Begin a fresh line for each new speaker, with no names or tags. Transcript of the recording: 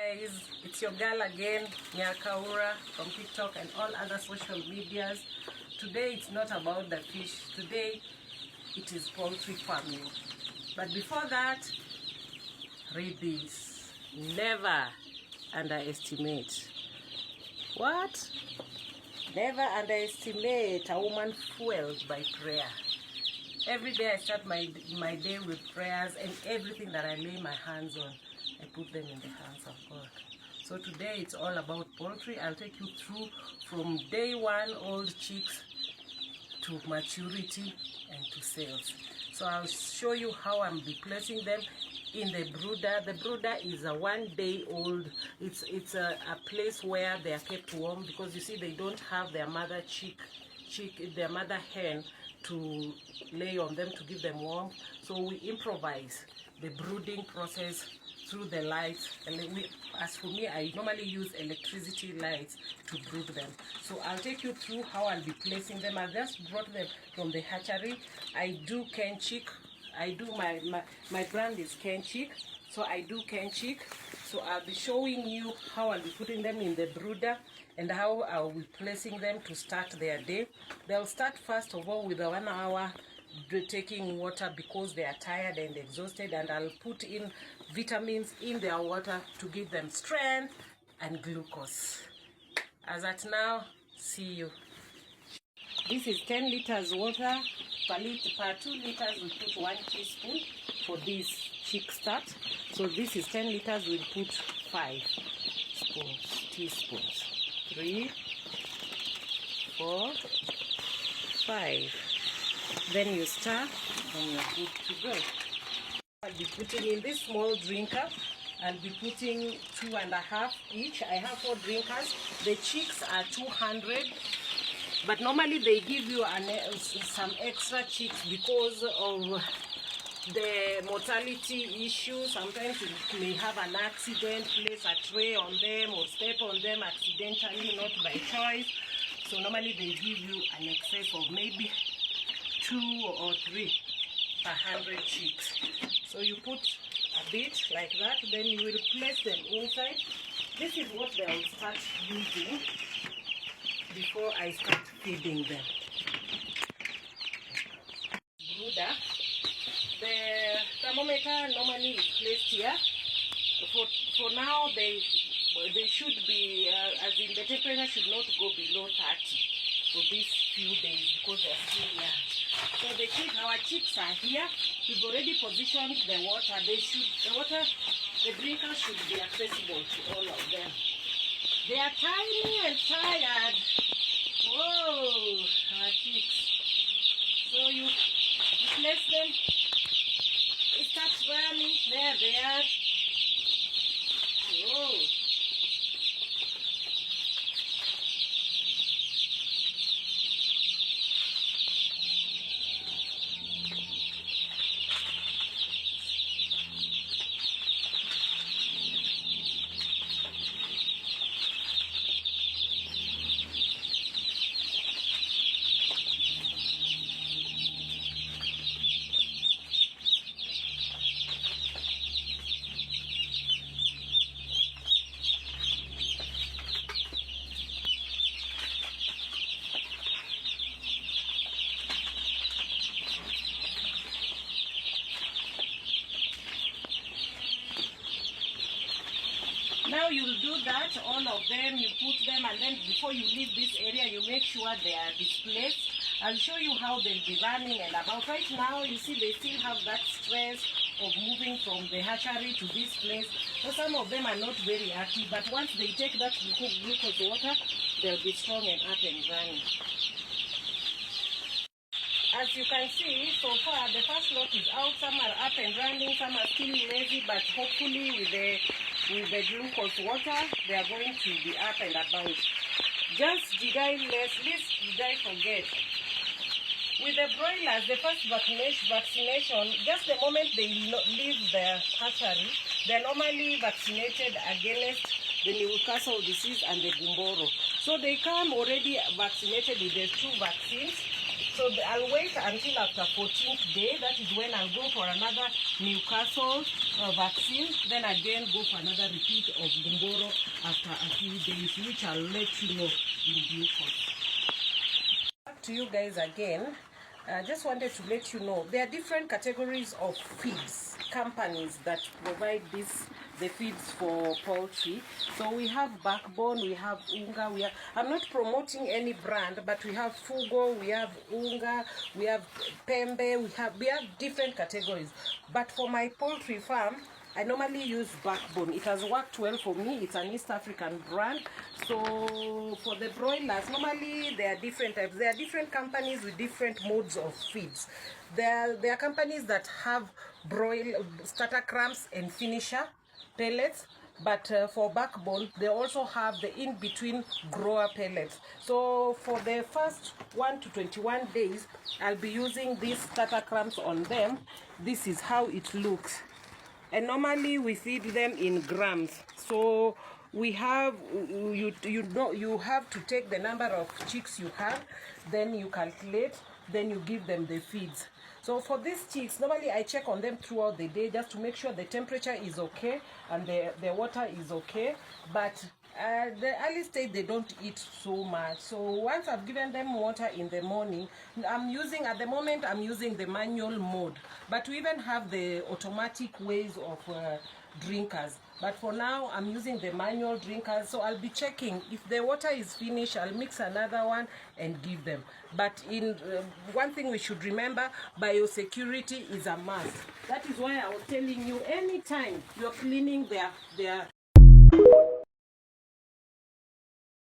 guys, it's your girl again, Nyakaura from TikTok and all other social medias. Today it's not about the fish, today it is poultry farming. But before that, read this. Never underestimate. What? Never underestimate a woman fueled by prayer. Every day I start my day with prayers, and everything that I lay my hands on, I put them in the hands of God. So today it's all about poultry. I'll take you through from day one, old chicks, to maturity and to sales. So I'll show you how I'm placing them in the brooder. The brooder is a 1 day old. It's a place where they are kept warm, because you see they don't have their mother their mother hen to lay on them to give them warmth. So we improvise the brooding process through the lights. And as for me, I normally use electricity lights to brood them. So I'll take you through how I'll be placing them. I just brought them from the hatchery. I do Ken Chick. I do my brand is Ken Chick. So I do Ken Chick. So I'll be showing you how I'll be putting them in the brooder and how I'll be placing them to start their day. They'll start first of all with a 1 hour taking water because they are tired and exhausted, and I'll put in vitamins in their water to give them strength and glucose. As at now, see you. This is 10 liters water. Per 2 liters we put 1 teaspoon for this chick start. So this is 10 liters, we'll put 5 teaspoons. 3, 4, 5. Then you stir and you're good to go. I'll be putting in this small drinker. I'll be putting 2.5 each. I have 4 drinkers. The chicks are 200, but normally they give you some extra chicks because of the mortality issue. Sometimes you may have an accident, place a tray on them or step on them accidentally, not by choice. So normally they give you an excess of maybe 2 or 3 per 100 chicks. So you put a bit like that, then you will place them inside. This is what they'll start using before I start feeding them. Brooder. The thermometer normally is placed here. For now, they should be, as in the temperature should not go below 30 for these few days because they're still young. So our chicks are here. We've already positioned the water. The drinkers should be accessible to all of them. They are tiny and tired. Whoa, our chicks. So you place them. It starts running. There they are. Whoa. Now you'll do that, all of them, you put them, and then before you leave this area, you make sure they are displaced. I'll show you how they'll be running and about. Right now, you see they still have that stress of moving from the hatchery to this place. So some of them are not very active, but once they take that glucose water, they'll be strong and up and running. As you can see, so far the first lot is out. Some are up and running, some are still lazy, but hopefully with the glucose water, they are going to be up and about. Just did I forget? With the broilers, the first vaccination, just the moment they leave the hatchery, they're normally vaccinated against the Newcastle disease and the Gumboro. So they come already vaccinated with the 2 vaccines. So I'll wait until after 14th day. That is when I'll go for another Newcastle vaccine. Then again go for another repeat of Gumboro after a few days, which I'll let you know in due course. Back to you guys again. I just wanted to let you know there are different categories of feeds, companies that provide the feeds for poultry. So we have Backbone, we have Unga, I'm not promoting any brand, but we have Fugo, we have Unga, we have Pembe, we have different categories. But for my poultry farm, I normally use Backbone. It has worked well for me. It's an East African brand. So for the broilers, normally there are different types. There are different companies with different modes of feeds. There are companies that have starter crumbs and finisher pellets. But for Backbone, they also have the in-between grower pellets. So for the first 1 to 21 days, I'll be using these starter crumbs on them. This is how it looks. And normally we feed them in grams. So we have, you have to take the number of chicks you have, then you calculate, then you give them the feeds. So for these chicks, normally I check on them throughout the day just to make sure the temperature is okay and the water is okay. But the early stage, they don't eat so much. So once I've given them water in the morning, at the moment I'm using the manual mode. But we even have the automatic ways of drinkers. But for now, I'm using the manual drinkers. So I'll be checking. If the water is finished, I'll mix another one and give them. But one thing we should remember, biosecurity is a must. That is why I was telling you, anytime you're cleaning their